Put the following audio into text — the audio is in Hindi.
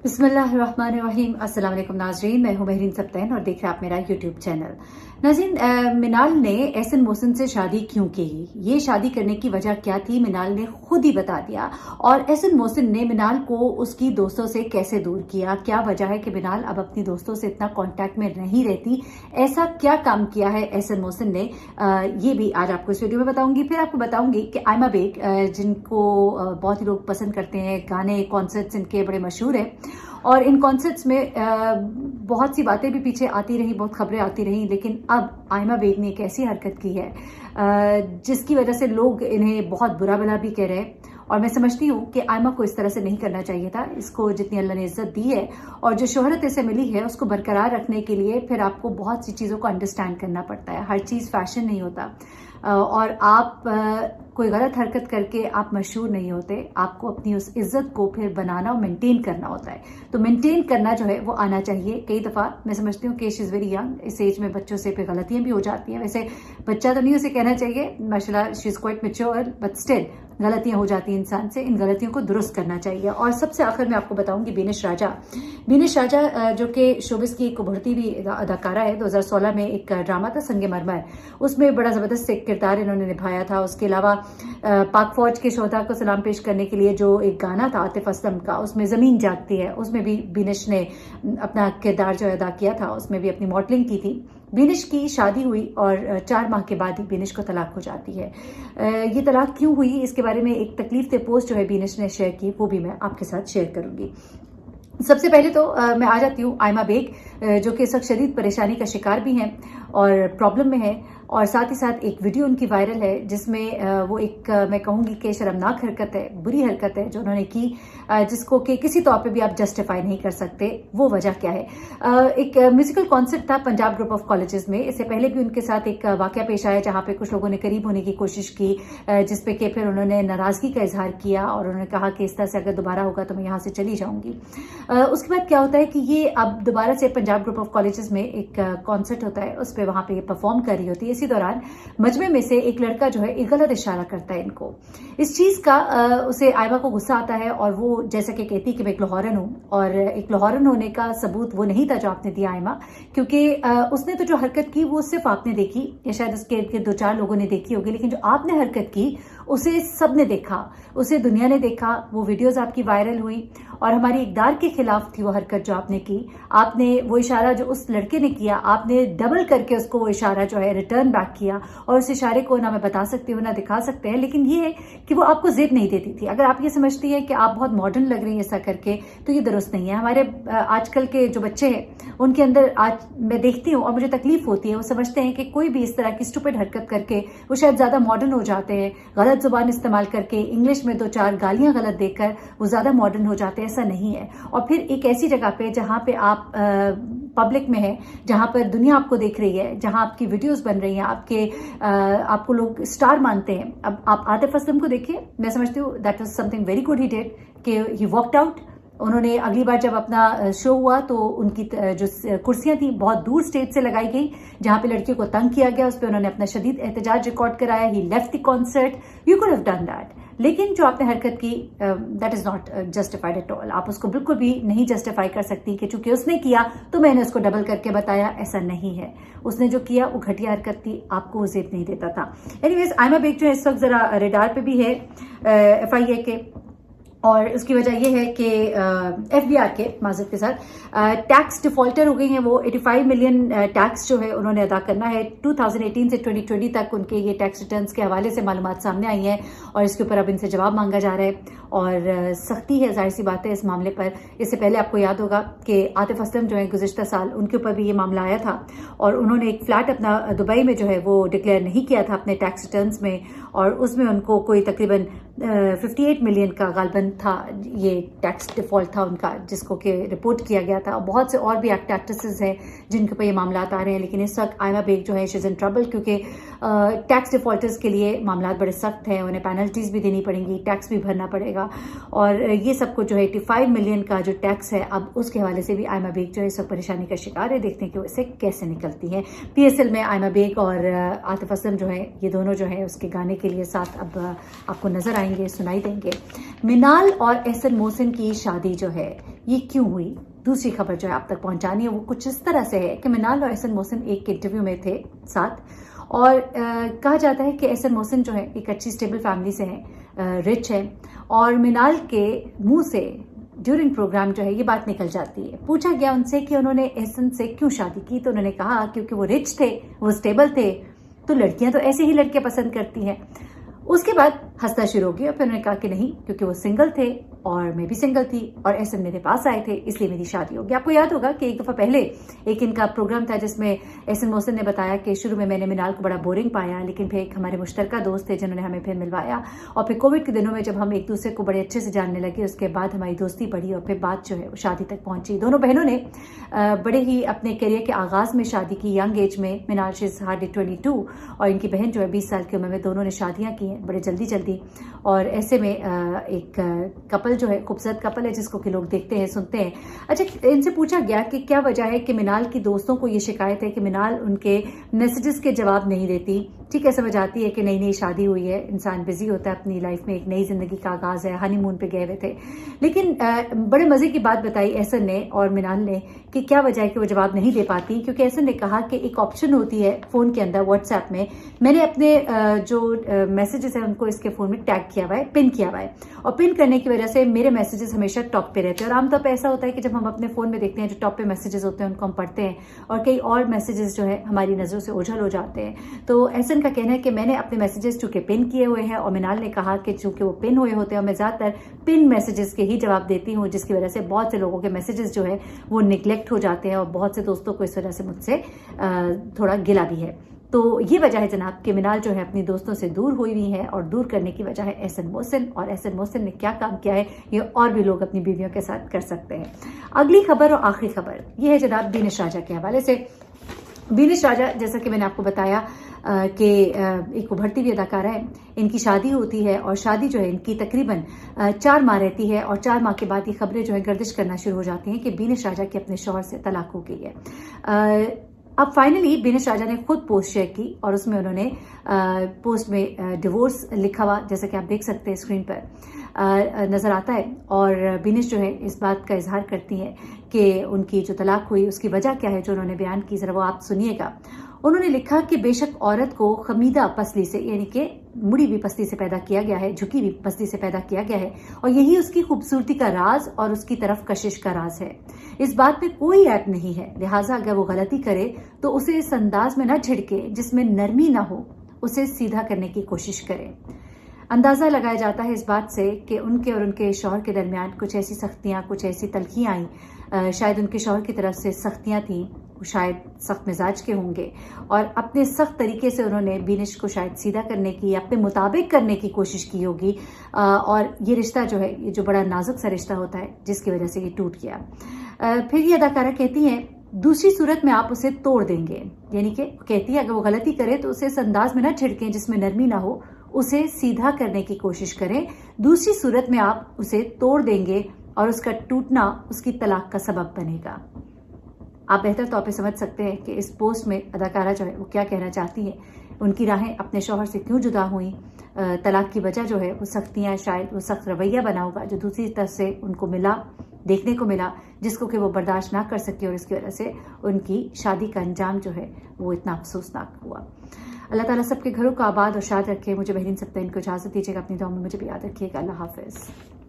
बिस्मिल्लाहिर्रहमानिर्रहीम। अस्सलाम वालेकुम नाजरीन, मैं हूं महरीन सब्तैन और देख रहे हैं आप मेरा यूट्यूब चैनल। नाज़रीन, मिनाल ने एहसन मोहसिन से शादी क्यों की, ये शादी करने की वजह क्या थी, मिनाल ने खुद ही बता दिया। और एहसन मोहसिन ने मिनाल को उसकी दोस्तों से कैसे दूर किया, क्या वजह है कि मिनाल अब अपनी दोस्तों से इतना कांटेक्ट में नहीं रहती, ऐसा क्या काम किया है एहसन मोहसिन ने, ये भी आज आपको इस वीडियो में बताऊंगी। फिर आपको बताऊंगी कि आयमा बेग, जिनको बहुत ही लोग पसंद करते हैं, गाने कॉन्सर्ट्स इनके बड़े मशहूर हैं और इन कॉन्सर्ट्स में बहुत सी बातें भी पीछे आती रही, बहुत खबरें आती रही, लेकिन अब आयमा बेग ने एक ऐसी हरकत की है जिसकी वजह से लोग इन्हें बहुत बुरा भला भी कह रहे हैं। और मैं समझती हूँ कि आयमा को इस तरह से नहीं करना चाहिए था। इसको जितनी अल्लाह ने इज्जत दी है और जो शोहरत इसे मिली है उसको बरकरार रखने के लिए फिर आपको बहुत सी चीज़ों को अंडरस्टैंड करना पड़ता है। हर चीज़ फैशन नहीं होता और आप कोई गलत हरकत करके आप मशहूर नहीं होते। आपको अपनी उस इज्जत को फिर बनाना और मेंटेन करना होता है। तो मेंटेन करना जो है वो आना चाहिए। कई दफ़ा मैं समझती हूँ कि शी इज़ वेरी यंग, इस एज में बच्चों से फिर गलतियाँ भी हो जाती हैं। वैसे बच्चा तो नहीं उसे कहना चाहिए, माशाल्लाह she is quite mature, but still गलतियां हो जाती हैं इंसान से। इन गलतियों को दुरुस्त करना चाहिए। और सबसे आखिर में आपको बताऊंगी बिनिश राजा जो कि शोबिस की एक उभरती हुई अदाकारा है। 2016 में एक ड्रामा था संगमरमर, उसमें बड़ा जबरदस्त एक किरदार इन्होंने निभाया था। उसके अलावा पाक फौज के शोहदा को सलाम पेश करने के लिए जो एक गाना था आतिफ असलम का, उसमें जमीन जागती है, उसमें भी बिनिश ने अपना किरदार जो अदा किया था, उसमें भी अपनी मॉडलिंग की थी। बिनिश की शादी हुई और 4 माह के बाद ही बिनिश को तलाक हो जाती है। ये तलाक क्यों हुई, इसके बारे में एक तकलीफ दे पोस्ट जो है बिनिश ने शेयर की, वो भी मैं आपके साथ शेयर करूंगी। सबसे पहले तो मैं आ जाती हूँ आयमा बेग, जो कि इस वक्त शदीद परेशानी का शिकार भी हैं और प्रॉब्लम में है। और साथ ही साथ एक वीडियो उनकी वायरल है जिसमें वो एक मैं कहूँगी कि शर्मनाक हरकत है, बुरी हरकत है जो उन्होंने की, जिसको कि किसी तौर पे भी आप जस्टिफाई नहीं कर सकते। वो वजह क्या है, एक म्यूजिकल कॉन्सर्ट था पंजाब ग्रुप ऑफ कॉलेजेस में। इससे पहले भी उनके साथ एक वाकया पेश आया जहाँ पे कुछ लोगों ने करीब होने की कोशिश की, जिसपे कि फिर उन्होंने नाराजगी का इजहार किया और उन्होंने कहा कि इस तरह से अगर दोबारा होगा तो मैं यहाँ से चली जाऊंगी। उसके बाद क्या होता है कि ये अब दोबारा से पंजाब ग्रुप ऑफ कॉलेजेस में एक कॉन्सर्ट होता है, उस पर वहां पे परफॉर्म कर रही होती है। इसी दौरान मजमे में से एक लड़का जो है एक गलत इशारा करता है इनको। इस चीज का उसे आयमा को गुस्सा आता है और वो जैसा कि कहती कि मैं एक लाहौरन हूं, और एक लाहौरन होने का सबूत वो नहीं था जो आपने दिया आयमा, क्योंकि उसने तो जो हरकत की वो सिर्फ आपने देखी या शायद उसके 2-4 लोगों ने देखी होगी, लेकिन जो आपने हरकत की उसे सबने देखा, उसे दुनिया ने देखा। वो वीडियोस आपकी वायरल हुई और हमारी इकदार के खिलाफ थी वो हरकत जो आपने की। आपने वो इशारा जो उस लड़के ने किया, आपने डबल करके उसको वो इशारा जो है रिटर्न बैक किया। और उस इशारे को ना मैं बता सकती हूँ ना दिखा सकते हैं, लेकिन ये है कि वो आपको जिद नहीं देती थी। अगर आप ये समझती है कि आप बहुत मॉडर्न लग रही हैं ऐसा करके, तो ये दुरुस्त नहीं है। हमारे आजकल के जो बच्चे हैं उनके अंदर आज मैं देखती हूँ और मुझे तकलीफ होती है, वो समझते हैं कि कोई भी इस तरह की स्टूपिड हरकत करके वो शायद ज्यादा मॉडर्न हो जाते हैं। गलत जुबान इस्तेमाल करके, इंग्लिश में 2-4 गालियां गलत देकर वो ज्यादा मॉडर्न हो जाते हैं। ऐसा नहीं है। और फिर एक ऐसी जगह पे जहां पे आप पब्लिक में है, जहां पर दुनिया आपको देख रही है, जहां आपकी वीडियोस बन रही हैं, आपको लोग स्टार मानते हैं। अब आप आतिफ असलम को देखिए, मैं समझती हूँ that was something very good he did कि ही वॉकड आउट। उन्होंने अगली बार जब अपना शो हुआ तो उनकी जो कुर्सियां थी बहुत दूर स्टेज से लगाई गई, जहां पे लड़कियों को तंग किया गया, उस पर उन्होंने अपना शदीद एहतजाज रिकॉर्ड कराया। He left the concert, you could have done that. लेकिन जो आपने हरकत की, that is not justified at all. आप उसको बिल्कुल भी नहीं जस्टिफाई कर सकती कि चूंकि उसने किया तो मैंने उसको डबल करके बताया, ऐसा नहीं है। उसने जो किया वो घटिया हरकत थी, आपको वो जेब नहीं देता था। एनीवेज, आयमा बेग जो है इस वक्त जरा रेडार पे भी है FIA के, और उसकी वजह यह है कि FBR के माजरत के साथ टैक्स डिफॉल्टर हो गई हैं। वो 85 मिलियन टैक्स जो है उन्होंने अदा करना है। 2018 से 2020 तक उनके ये टैक्स रिटर्न्स के हवाले से मालूमात सामने आई हैं और इसके ऊपर अब इनसे जवाब मांगा जा रहा है और सख्ती है, जाहिर सी बात है इस मामले पर। इससे पहले आपको याद होगा कि आतिफ असलम जो है गुज़िश्ता साल उनके ऊपर भी ये मामला आया था और उन्होंने एक फ्लैट अपना दुबई में जो है वो डिक्लेयर नहीं किया था अपने टैक्स रिटर्न्स में, और उसमें उनको कोई तकरीबन 58 मिलियन का गालबन था, ये टैक्स डिफॉल्ट था उनका, जिसको कि रिपोर्ट किया गया था। और बहुत से और भी एक्ट्रेसेस हैं जिनके ऊपर ये मामला आ रहे हैं, लेकिन इस वक्त आयमा बेग जो है शी इज इन ट्रबल, क्योंकि टैक्स डिफॉल्टर्स के लिए मामला बड़े सख्त हैं। उन्हें पेनल्टीज भी देनी पड़ेंगी, टैक्स भी भरना पड़ेगा, और ये सब कुछ जो है 85 मिलियन का जो टैक्स है, अब उसके हवाले से भी आयमा बेग जो है सब परेशानी का शिकार है। देखते हैं कि वो इससे कैसे निकलती है। PSL में आयमा बेग और आतिफ असलम जो है, ये दोनों जो है उसके गाने के लिए साथ अब आपको नजर आएंगे, सुनाई देंगे। मिनाल और एहसन मोहसिन की शादी जो है ये क्यों हुई, दूसरी खबर जो है आप तक पहुंचानी है वो कुछ इस तरह से है कि मिनाल और एहसन मोहसिन एक इंटरव्यू में थे साथ और कहा जाता है कि एहसन मोहसिन जो है एक अच्छी स्टेबल फैमिली से हैं, रिच है और मिनाल के मुंह से ड्यूरिंग प्रोग्राम जो है ये बात निकल जाती है। पूछा गया उनसे कि उन्होंने एहसन से क्यों शादी की तो उन्होंने कहा क्योंकि वो रिच थे, वो स्टेबल थे, तो लड़कियां तो ऐसे ही लड़के पसंद करती हैं। उसके बाद हंसना शुरू हो गया और फिर उन्होंने कहा कि नहीं, क्योंकि वो सिंगल थे और मैं भी सिंगल थी और एहसन मेरे पास आए थे इसलिए मेरी शादी हो गई। आपको याद होगा कि एक दफा पहले एक इनका प्रोग्राम था जिसमें एहसन मोहसिन ने बताया कि शुरू में मैंने मिनाल को बड़ा बोरिंग पाया, लेकिन फिर एक हमारे मुश्तरका दोस्त थे जिन्होंने हमें फिर मिलवाया और फिर कोविड के दिनों में जब हम एक दूसरे को बड़े अच्छे से जानने लगे उसके बाद हमारी दोस्ती बढ़ी और फिर बात जो है वो शादी तक पहुंची। दोनों बहनों ने बड़े ही अपने करियर के आगाज में शादी की, यंग एज में। मिनाल शी इज हार्डली 22 और इनकी बहन जो है 20 साल की उम्र में। दोनों ने शादियां की हैं बड़े जल्दी जल्दी और ऐसे में एक कपल जो है खूबसूरत कपल है जिसको कि लोग देखते हैं, सुनते हैं। अच्छा, इनसे पूछा गया कि क्या वजह है कि मिनाल की दोस्तों को ये शिकायत है कि मिनाल उनके मैसेजेस के जवाब नहीं देती। ठीक है, समझ आती है कि नई नई शादी हुई है, इंसान बिजी होता है अपनी लाइफ में, एक नई जिंदगी का आगाज है, हनीमून पे गए हुए थे। लेकिन बड़े मजे की बात बताई एहसन ने और मिनाल ने कि क्या वजह है कि वो जवाब नहीं दे पाती, क्योंकि एहसन ने कहा कि एक ऑप्शन होती है फोन के अंदर व्हाट्सएप में, मैंने अपने जो मैसेजेस है उनको इसके फोन में टैग किया हुआ है, पिन किया हुआ है और पिन करने की वजह से मेरे मैसेजेस हमेशा टॉप पे रहते हैं। और आमतौर पर ऐसा होता है कि जब हम अपने फोन में देखते हैं जो टॉप पे मैसेजेस होते हैं उनको हम पढ़ते हैं और कई और मैसेजेस जो है हमारी नजरों से ओझल हो जाते हैं। तो एहसन का कहना है कि मैंने अपने मैसेजेस चूंकि पिन किए हुए हैं और मिनाल ने कहा कि चूंकि वो पिन हुए होते हैं और मैं ज्यादातर पिन मैसेजेस के ही जवाब देती हूँ, जिसकी वजह से बहुत से लोगों के मैसेजेस जो है वो निगलेक्ट हो जाते हैं और बहुत से दोस्तों को इस वजह से मुझसे थोड़ा गिला भी है। तो ये वजह है जनाब कि मिनाल जो है अपनी दोस्तों से दूर हुई हुई है और दूर करने की वजह है एहसन मोहसिन। और एहसन मोहसिन ने क्या काम किया है ये और भी लोग अपनी बीवियों के साथ कर सकते हैं। अगली खबर और आखिरी खबर ये है जनाब बीनिश राजा के हवाले से। बीनिश राजा, जैसा कि मैंने आपको बताया कि एक उभरती हुई अदाकारा है, इनकी शादी होती है और शादी जो है इनकी तकरीबन 4 माह रहती है और 4 माह के बाद ये खबरें जो है गर्दिश करना शुरू हो जाती हैं कि बीनिश राजा की अपने शौहर से तलाक हो गई है। अब फाइनली बीनिश राजा ने खुद पोस्ट शेयर की और उसमें उन्होंने पोस्ट में डिवोर्स लिखा हुआ जैसा कि आप देख सकते हैं स्क्रीन पर नजर आता है। और बीनिश जो है इस बात का इजहार करती हैं कि उनकी जो तलाक हुई उसकी वजह क्या है जो उन्होंने बयान की, जरा वो आप सुनिएगा। उन्होंने लिखा कि बेशक औरत को खमीदा पसली से यानी कि मुड़ी हुई पसली से पैदा किया गया है, झुकी हुई पसली से पैदा किया गया है और यही उसकी खूबसूरती का राज और उसकी तरफ कशिश का राज है। इस बात में कोई ऐप नहीं है, लिहाजा अगर वो गलती करे तो उसे इस अंदाज में न झिड़के जिसमें नरमी ना हो, उसे सीधा करने की कोशिश करे। अंदाजा लगाया जाता है इस बात से कि उनके और उनके शौहर के दरमियान कुछ ऐसी सख्तियां, कुछ ऐसी तलखियां आई। शायद उनके शौहर की तरफ से सख्तियां थी, शायद सख्त मिजाज के होंगे और अपने सख्त तरीके से उन्होंने बीनिश को शायद सीधा करने की, अपने मुताबिक करने की कोशिश की होगी और ये रिश्ता जो है, ये जो बड़ा नाजुक सा रिश्ता होता है जिसकी वजह से ये टूट गया। फिर ये अदाकारा कहती है दूसरी सूरत में आप उसे तोड़ देंगे, यानी कि कहती है अगर वो गलती करे तो उसे इस अंदाज में ना छिड़कें जिसमें नरमी ना हो, उसे सीधा करने की कोशिश करें। दूसरी सूरत में आप उसे तोड़ देंगे और उसका टूटना उसकी तलाक का सबब बनेगा। आप बेहतर तौर पे समझ सकते हैं कि इस पोस्ट में अदाकारा जो है वो क्या कहना चाहती है, उनकी राहें अपने शौहर से क्यों जुदा हुई, तलाक की वजह जो है वो सख्तियां, शायद वो सख्त रवैया बना होगा जो दूसरी तरफ से उनको मिला, देखने को मिला, जिसको कि वो बर्दाश्त ना कर सके और इसकी वजह से उनकी शादी का अंजाम जो है वो इतना अफसोसनाक हुआ। अल्लाह ताला सबके घरों को आबाद और शाद रखे। मुझे बहरीन सप्ताह इनको इजाजत दीजिएगा, अपनी दुआ में मुझे भी याद रखिएगा। अल्लाह हाफिज।